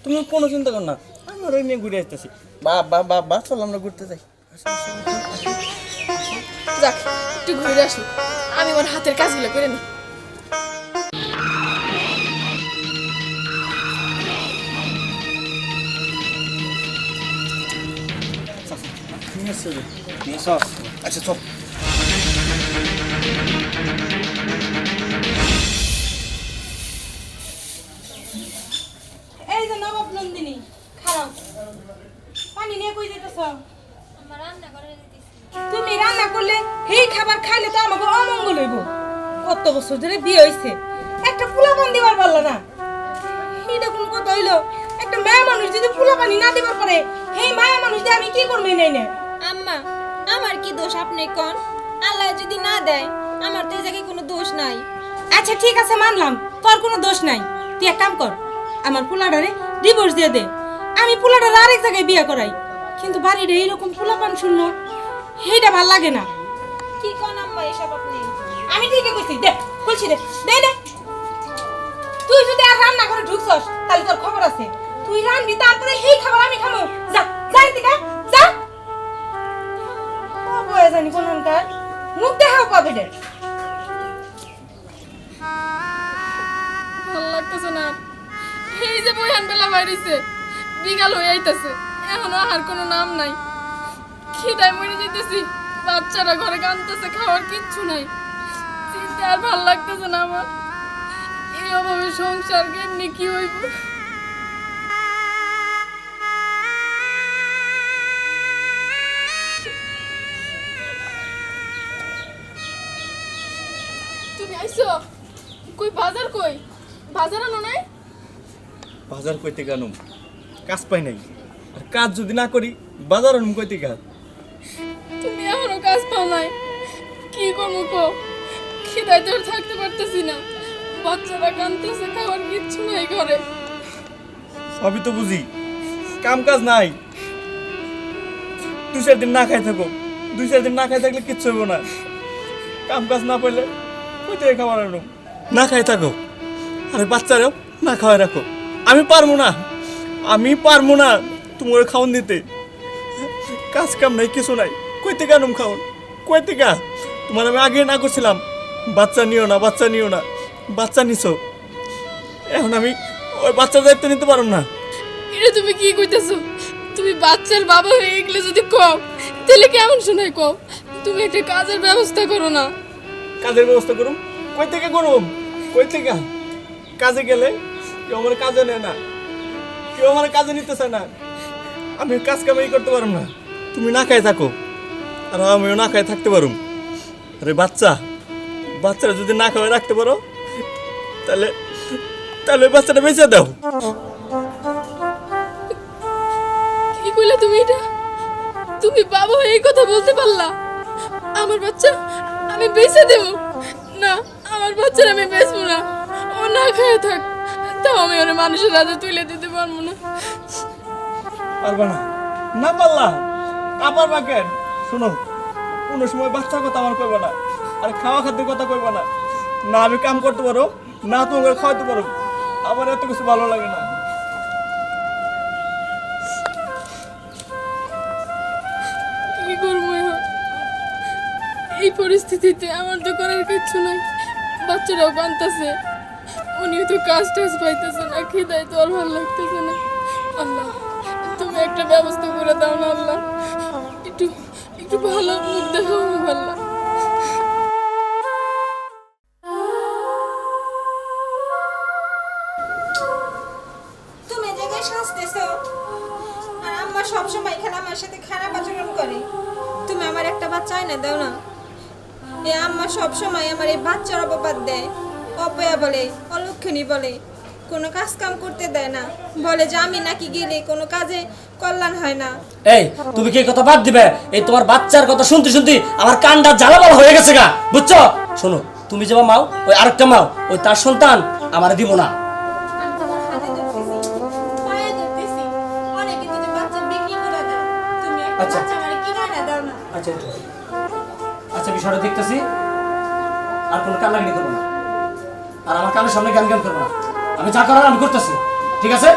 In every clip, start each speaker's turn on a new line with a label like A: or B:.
A: তুমি কোনো চিন্তা কর না, আমরা ওই নিয়ে ঘুরে আসতেছি। বা চল আমরা ঘুরতে যাই।
B: যাক একটু ঘুরে আসুক, আমি আমার হাতের কাজগুলো করে নিই।
A: আচ্ছা চল।
C: এই যে নবাব নন্দিনী, খারাপ পানি নিয়ে কই যেতেছ? তুমি রান্না করলে এই খাবার খাইলে তো আমাকে অমঙ্গল হইব। কত বছর ধরে বিয়ে হইছে, একটা পোলা পানি দিবার পারলা না। এটা কোন কথা হইলো? একটা মায়া মানুষ যদি পোলা পানি না দিবার পারে, এই মায়া মানুষ দিয়ে আমি কি করবো নাই না?
D: আম্মা আমার কি দোষ আপনি কোন? আল্লাহ যদি না দেয় আমার তো এই জায়গায় কোনো দোষ নাই।
C: আচ্ছা ঠিক আছে মানলাম তোর কোনো দোষ নাই। তুই এক কাম কর, আমার পোলাটারে ডিভোর্স দিয়ে দে, আমি পোলাটারে আরেক জায়গায় বিয়ে করাই। কিন্তু বাড়িটা এইরকম পোলাপান শুনলো, এইটা ভাল লাগে না।
D: কি কোন আম্মা এসব আপনি?
C: আমি ঠিকই কইছি, দে বলছি দে দে দে। তুই যদি আর রান্না করে ঢুকছস তাহলে তোর খবর আছে। তুই রান্না তারপরে এই খাবার আমি খাবো। যা যাই দিকা যা। ও বয়ে জানি কোনখানকার মুখ দেখাও পাবে রে।
B: ভালো লাগতেছে না। এই যে বইহান বেলা বাইরেছে, বিকাল হয়ে আইতাছে, এখনো আর কোনো নাম নাই। খিদায় মরে যেতেছি, বাচ্চারা ঘরে কাঁদতেছে, খাওয়ার কিচ্ছু নাই। চিন্তা আর ভালো লাগতেছে না আমার। এই অভাবে সংসার কেমনি কি হইব? তুমি আইছো কই? বাজার কই? বাজার আনো নাই?
A: বাজার কইতে কেন, কাজ পাই নাই। আর কাজ যদি না করি বাজার আনুম কইতে কাজ।
B: তুমি এখনো কাজ পাও নাই, কি করবো কো? খিদায় তো আর থাকতে পারতেছি না, বাচ্চারা কাঁদতেছে, খাওয়ার কিচ্ছু নাই ঘরে।
A: সবই তো বুঝি, কাম কাজ নাই। 2-4 দিন না খাই থাকো, 2-4 দিন না খাই থাকলে কিচ্ছু হইব না। কাম কাজ না পাইলে কইতে খাবার আনুম, না খাই থাকো। আরে বাচ্চারাও না খাওয়াই রাখো। আমি পারবো না, আমি পারবো না তোমার খাওন দিতে। কাজ কাম নাই, কিছু নাই, কইতে আনুম খাওন? কইতে গা? তোমার আমি আগে না করছিলাম বাচ্চা নিও না, বাচ্চা নিও না, বাচ্চা নিছো। এখন আমি ওই বাচ্চার দায়িত্ব নিতে পারব না।
B: এটা তুমি কি কইতেছো? তুমি বাচ্চার বাবা হয়ে গেলে যদি কও, তাহলে কেমন শোনায় কও? তুমি একটা কাজের ব্যবস্থা করো না।
A: কাজের ব্যবস্থা করুম? কই থেকে করুম? কই থেকে? কাজে গেলে কেউ আমার কাজে নেয় না, কেউ আমার কাজে নিতে চায় না। আমি কাজ কামাই করতে পারব না। তুমি না খাই থাকো আর আমিও না খাই থাকতে পারুম। আরে বাচ্চারা যদি না খাওয়াই রাখতে পারো, তাহলে তাহলে ওই বাচ্চাটা বেঁচে দাও।
B: কি কইলা তুমি এটা? তুমি বাবা হয়ে এই কথা বলতে পারলা? আমার বাচ্চা আমি বেঁচে দেব না, আমার বাচ্চার আমি বেচবো না। ও না খেয়ে থাক, তাও আমি ওর মানুষের হাতে তুলে দিতে পারবো না।
A: পারবা না? না পারলা? পারবা কেন? শোনো, কোনো সময় বাচ্চার কথা আমার কইবা না, আর খাওয়া খাদ্যের কথা কইবা না। না আমি কাম করতে পারো, না তোমাকে খাওয়াতে পারো, আমার এত কিছু ভালো লাগে না।
B: কি করবো এখন? এই পরিস্থিতিতে আমার তো করার কিচ্ছু নাই। বাচ্চারাও কাঁদতেছে, উনিও তো কাজ টাজ পাইতেছে না, খিদায় তো আর ভালো লাগতেছে না। আল্লাহ তুমি একটা ব্যবস্থা করে দাও না আল্লাহ, একটু একটু ভালো মুখ দেখাও আল্লাহ।
D: তুমি এই জায়গায় সাজতেছো আর আম্মা সবসময় এখানে আমার সাথে খারাপ আচরণ করে। তুমি আমার একটা বাচ্চা এনে দাও না। এই আম্মা সবসময় আমার এই বাচ্চার অপবাদ দেয়, অপয়া বলে, অলক্ষণী বলে, কোনো কাজ কাম করতে দেয় না, বলে যে আমি নাকি গেলে কোনো কাজে কল্যাণ হয় না।
E: এই তুমি কি কথা বাদ দিবে? এই তোমার বাচ্চার কথা শুনতে শুনতে আমার কানটা জ্বালাবালা হয়ে গেছে গা, বুঝছো? শোনো, তুমি যে মাও, ওই আরেকটা মাও, ওই তার সন্তান আমার দিব না।
D: আমি তোমার হাতে ধরতেছি, পায়ে ধরতেছি, অনেকে যদি বাচ্চা বিক্রি করে দেয়, তুমি একটা
E: আচ্ছা।
D: বাচ্চা আমারে কিনে এনে দাও না।
E: আচ্ছা আচ্ছা, বিষয়টা দেখতেছি, আর কোনো কান্নাকাটি করবো না, আর আমার কানের সামনে জ্ঞান জ্ঞান করবো না। আমি যা করার আমি করতেছি, ঠিক আছে?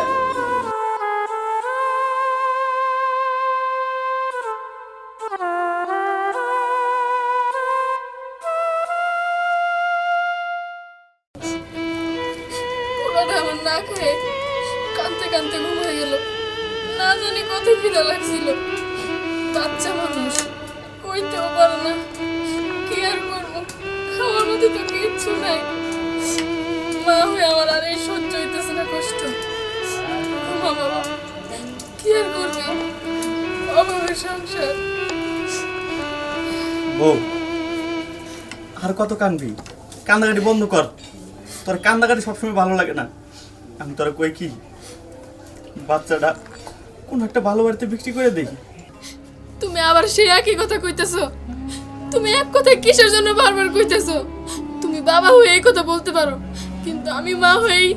B: কানতে ঘুমিয়ে গেল। না জানি কত খিদা লাগছিল। বাচ্চা মানুষ কইতেও পারে না, কি আর করবো, খাওয়ার মধ্যে তো কিচ্ছু নাই। মা হয়ে আমার আর এই সহ্য হইতেছে না কষ্ট। মা বাবা কি আর করবে, অভাবের সংসার।
A: বউ, আর কত কানবি? কান্নাকাটি বন্ধ কর। তোর কান্নাকাটি সবসময় ভালো লাগে না। আমি তোরা কই কি, বাচ্চাটা কোন একটা ভালো বাড়িতে বিক্রি করে দেই।
B: তুমি আবার সেই একই কথা কইতেছো। তুমি এক কথা কিসের জন্য বারবার কইতেছো? তুমি বাবা হয়ে এই কথা বলতে পারো, কিন্তু আমি মা হয়েই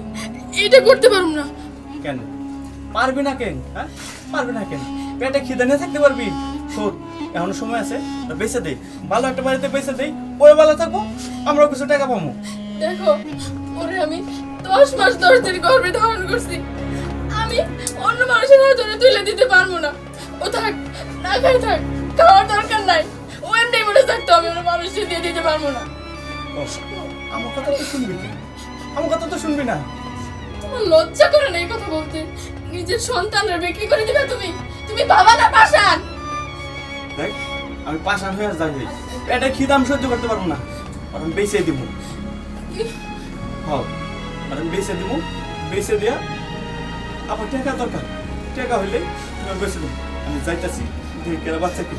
B: এটা করতে পারবো না।
A: কেন পারবি না? কেন হ্যাঁ পারবি না? কেন পেটে খিদে নিয়ে থাকতে পারবি? শোন, এখনো সময় আছে, বেঁচে দেই, ভালো একটা বাড়িতে বেঁচে দেই, ওই ভালো থাকবো, আমরাও কিছু টাকা পাবো।
B: দেখো, ওরে আমি 10 মাস 10 দিন গর্ভে ধারণ করছি। আমি অন্য মানুষের হাতে ওরে তুলে দিতে পারবো না। ও থাক, না খাই থাক, খাওয়ার দরকার নাই। ও এমনি মনে থাকতো, আমি ওর মানুষকে দিয়ে দিতে পারবো না।
A: আমার কথা তো শুনবি কেন? আমার কথা তো শুনবি না?
B: তোমার লজ্জা করে না এই কথা বলতে? নিজের সন্তানরা বিক্রি করে দিবে তুমি? তুমি বাবা না পাশান?
A: দেখ, আমি পাশান হয়ে যাই, পেটে খিদে আমি সহ্য করতে পারবো না, আর আমি বেঁচে দিব। হ্যাঁ, আর আমি বেঁচে দিব, বেঁচে দেয়া আমার টাকা দরকার। টাকা হইলে তোমার বেঁচে দেবো। আমি যাইতাছি, দেখে বাচ্চাকে।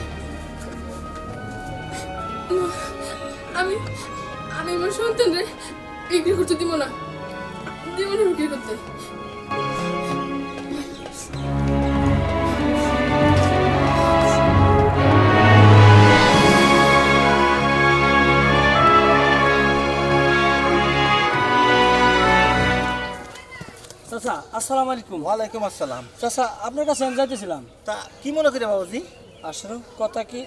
B: আমি আমি আমার সন্তানরে বিক্রি করতে দিব না, দিব না বিক্রি করতে।
E: চাচা আসসালামু আলাইকুম।
F: ওয়ালাইকুম আসসালাম।
E: চাচা আপনার কাছে আমি যাইতেছিলাম।
F: তা কি মনে করে বাবুজি?
E: আসলে কথা কি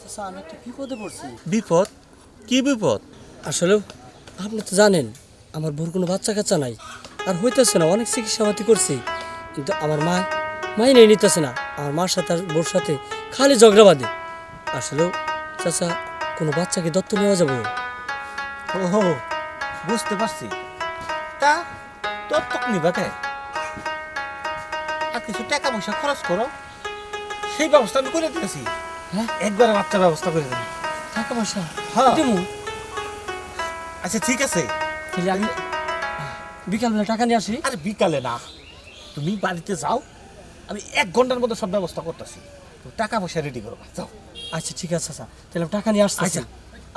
E: চাচা, আমি একটা বিপদে পড়ছি।
F: বিপদ? কি বিপদ?
E: আসলেও আপনি তো জানেন আমার বোর কোনো বাচ্চা কাচ্চা নাই, আর হইতেছে না। অনেক চিকিৎসাপাতি করছি, কিন্তু আমার মাইনে নিতেছে না। আমার মার সাথে আর বোর সাথে খালি ঝগড়া বাঁধে। আসলেও চাচা, কোনো বাচ্চাকে দত্তক নেওয়া যাবে?
F: ওহো, বুঝতে পারছি। তা দত্তক নিবা কে? আর কিছু টাকা পয়সা খরচ করো, সেই ব্যবস্থা আমি করে দিয়েছি।
E: হ্যাঁ,
F: একবারে বাচ্চা ব্যবস্থা করে দেবো।
E: টাকা পয়সা
F: হ্যাঁ।
E: দিমু?
F: আচ্ছা ঠিক আছে।
E: তাহলে আমি বিকালবেলা টাকা নিয়ে আসি।
F: আরে বিকালে না, তুমি বাড়িতে যাও, আমি 1 ঘন্টার মধ্যে সব ব্যবস্থা করতেছি। তো টাকা পয়সা রেডি করবা, যাও।
E: আচ্ছা ঠিক আছে চাচা, তাহলে আমি টাকা নিয়ে আসছি।
F: আচ্ছা।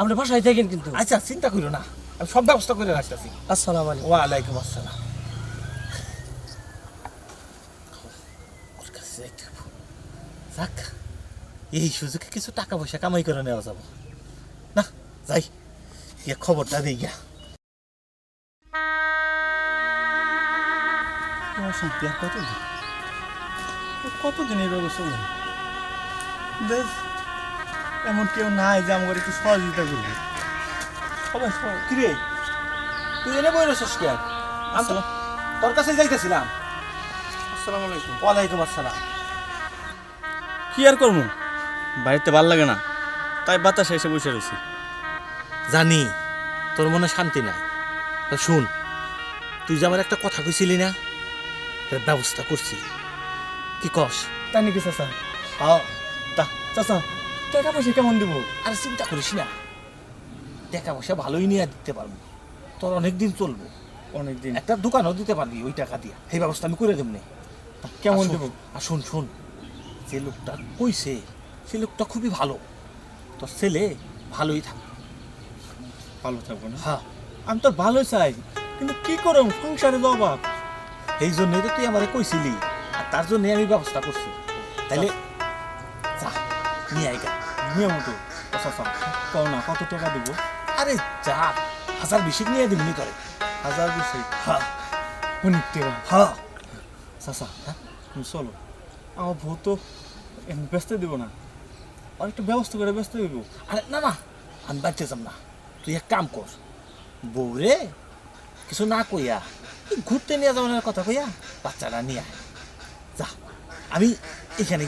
E: আপনি বাসায় থাকেন কিন্তু।
F: আচ্ছা চিন্তা করো না, আমি সব ব্যবস্থা করে রাখতেছি।
E: আসসালামু আলাইকুম।
F: ওয়ালাইকুম আসসালাম। ওর কাছে যাইতে হবে। যাক, এই সুযোগে কিছু টাকা পয়সা কামাই করে নেওয়া যাব। না যাই, গিয়ে খবরটা দিই গিয়া।
A: শান্তি আর কতদিন, কতদিন এইভাবে চলবে? দেখ, এমন কেউ নাই যে আমাকে একটু সহযোগিতা করবে। সবাই
F: কিরে, তুই এনে বই রসস কে? আমি তো তোর কাছে যাইতেছিলাম।
A: আসসালামু আলাইকুম।
F: ওয়ালাইকুম আসসালাম।
A: কি আর করবো, বাড়িতে ভাল লাগে না, তাই বাতাসে এসে বসে রয়েছি।
F: জানি তোর মনে শান্তি নাই। তা শুন, তুই যে আমার একটা কথা কইছিলি না, এর ব্যবস্থা করছি। কি কস?
A: তাই নাকি চাচা?
F: হ্যাঁ।
A: তা চাচা, টাকা পয়সা কেমন দিব?
F: আর চিন্তা করিস না, টাকা পয়সা ভালোই নিয়ে দিতে পারবো। তোর অনেক দিন চলবো,
A: অনেকদিন।
F: একটা দোকানও দিতে পারবি ওই টাকা দিয়া। এই ব্যবস্থা আমি করে দেবনি।
A: কেমন
F: আর
A: দেবো?
F: আর শোন শোন, যে লোকটা কইছে সে লোকটা খুবই ভালো। তোর ছেলে ভালোই থাকবে।
A: ভালো থাকবো না?
F: হ্যাঁ,
A: আমি তো ভালো চাই, কিন্তু কি করব, সংসারে তো অভাব।
F: এই জন্যই তো তুই আমারে কইছিলি, আর তার জন্য আমি ব্যবস্থা করছি। তাইলে যা নিয়ে আইগা।
A: নিয়মিত চাচা, কও না কত টাকা দেবো?
F: আরে যা, 1020 নিয়ে দিবনি করে।
A: 1020?
F: হ্যাঁ
A: অনেক টাকা।
F: হ্যাঁ।
A: চাচা, তুমি চলো, আমার বউ তো এমনি ব্যস্ত দিব না, আর একটু ব্যবস্থা করে ব্যস্ত দিব।
F: আরে না না, আমি বাড়িতে যাব না। তুই এক কাম কর, বউরে কিছু না কইয়া তুই ঘুরতে নিয়ে যাওয়ার কথা কইয়া বাচ্চাটা নিয়ে আয়। যা, আমি এখানে।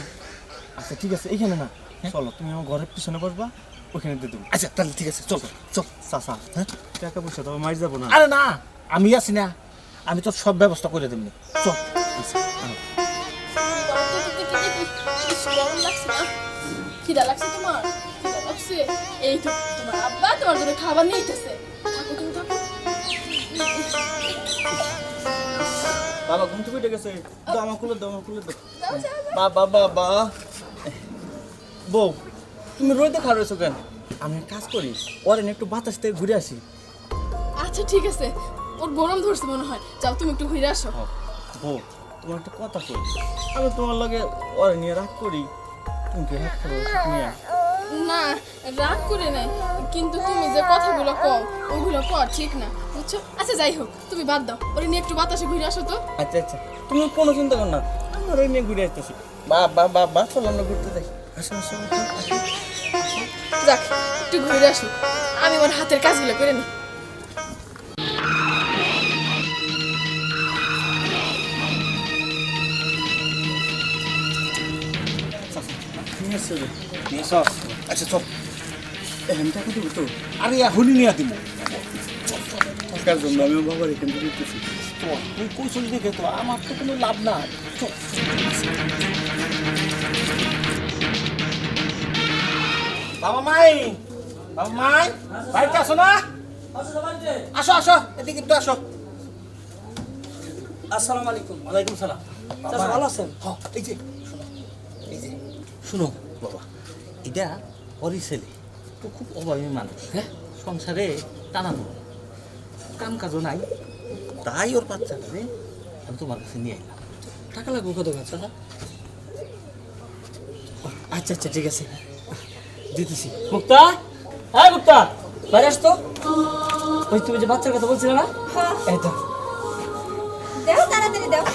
A: আচ্ছা ঠিক আছে, এইখানে না, চলো তুমি আমার ঘরের পিছনে বসবা, ওখানে দিয়ে দেবো।
F: আচ্ছা তাহলে ঠিক আছে, চল চল।
A: চাচা,
F: হ্যাঁ?
A: টাকা পয়সা তো মার যাবো না?
F: আরে না, আমি আছি না, আমি তো সব ব্যবস্থা করে দেবনি। চল।
A: আচ্ছা।
B: গরম লাগছে না? খিদা লাগছে তোমার? খিদা লাগছে? এই তো তোমার আব্বা তোমার জন্য খাবার নিয়ে এসেছে। থাকো তুমি থাকো।
A: বাবা ঘুম থেকে উঠে গেছে, দাও আমার খুলে দাও, আমার খুলে দাও।
B: যাও যাও যাও।
A: বাবা বাবা, বউ তুমি রোদে খাওয়া রয়েছো কেন? আমি এক কাজ করি, ওর এনে একটু বাতাস থেকে ঘুরে আসি।
B: আচ্ছা ঠিক আছে, ওর গরম ধরছে মনে হয়, যাও তুমি একটু ঘুরে আসো।
A: বউ তোমার একটা কথা কই, আমি তোমার লগে ওর নিয়ে রাগ করি, তুমি কি রাগ করো নিয়ে?
B: না রাগ করে নাই, কিন্তু তুমি যে কথাগুলো কও ওগুলো কর ঠিক না, বুঝছো? আচ্ছা যাই হোক, তুমি বাদ দাও, ওরে নিয়ে একটু বাতাসে ঘুরে আসো তো।
A: আচ্ছা আচ্ছা, তুমি কোনো চিন্তা করো না, আমার ওই নিয়ে ঘুরে আসতেছি। বাবা বাবা চলো আমরা ঘুরতে যাই। আসো আসো আসো।
B: যাক একটু ঘুরে আসো, আমি ওর হাতের কাজগুলো করে নিই।
A: নিয়ে আসছো রে।
F: নিয়ে সব আচ্ছা চল।
A: এখান টাকা দেবো তো?
F: আরে এখনই নিয়ে দিব।
A: টাকার জন্য আমি বাবার এখান থেকে দিতেছি।
F: চল, তুই কৌশল দেখে তো আমার তো কোনো লাভ নাই। চল। বাবা মাই, বাবা মাই, বাড়িতে আসো না? আসো আসো, এদিকে একটু আসো।
E: আসসালামু আলাইকুম।
F: ওয়ালাইকুম সালাম।
E: চাচা ভালো আছেন?
F: হ্যাঁ, এই যে শোনো, এই যে শুনো বাবা, এটা ওরই ছেলে, তো খুব অভাবী মানুষ, হ্যাঁ, সংসারে টানানো, কাম কাজও নাই, তাই ওর বাচ্চাটারে আমি তোমার কাছে নিয়ে এলাম।
E: টাকা লাগবে কত চাচা? আচ্ছা আচ্ছা ঠিক আছে, দিতেছি। মুক্তা, হ্যাঁ মুক্তা, বাইরে আসতো। ওই তুমি যে বাচ্চার কথা বলছিলে না, এই তো
D: দাও তাড়াতাড়ি দাও।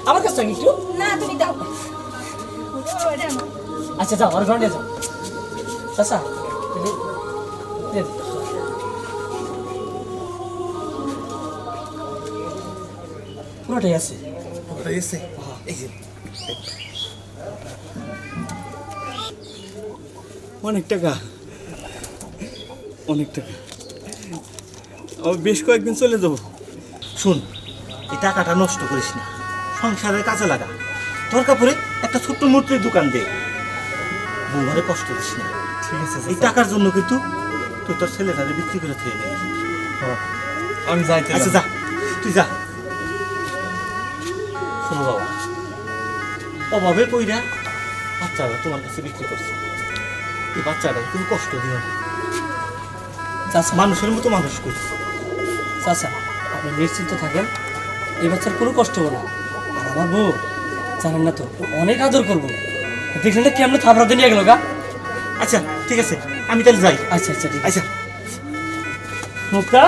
E: আমার কাছে একটু।
D: না তুমি দাও।
E: আচ্ছা যাও, আর ঘরে যাও। চাচা দে দে। পুরোটাই আছে।
F: ওটা এসে এই যে
A: অনেক টাকা, অনেক টাকা, আমি বেশ কয়েকদিন চলে যাবো।
F: শুন, এই টাকাটা নষ্ট করিস না, সংসারের কাজে লাগা। দরকার পড়ে একটা ছোট্ট মূর্তির দোকান দে, বউমারে কষ্ট দিস না।
A: ঠিক আছে
F: এই টাকার জন্য কিন্তু তুই তোর ছেলেটারে বিক্রি করে থেকে গেলি।
A: আমি যাইতে।
F: আচ্ছা যা, তুই যা। শোনো বাবা, অভাবে কইরা বাচ্চারা তোমার কাছে বিক্রি করছে, এই বাচ্চাটা তুমি কষ্ট দিও না।
E: চাচা
F: মানুষের মতো মানুষ করি।
E: চাচা আপনি নিশ্চিন্ত থাকেন, এই বাচ্চার কোনো কষ্ট হবে না। আর আমার বউ জানেন না তো, ও অনেক আদর করবো। দেখলেন না কেমন থাপড়াতে নিয়ে গেল গা।
F: আচ্ছা ঠিক আছে, আমি তাহলে যাই।
E: আচ্ছা আচ্ছা ঠিক আছে।
F: আচ্ছা
E: মুক্তা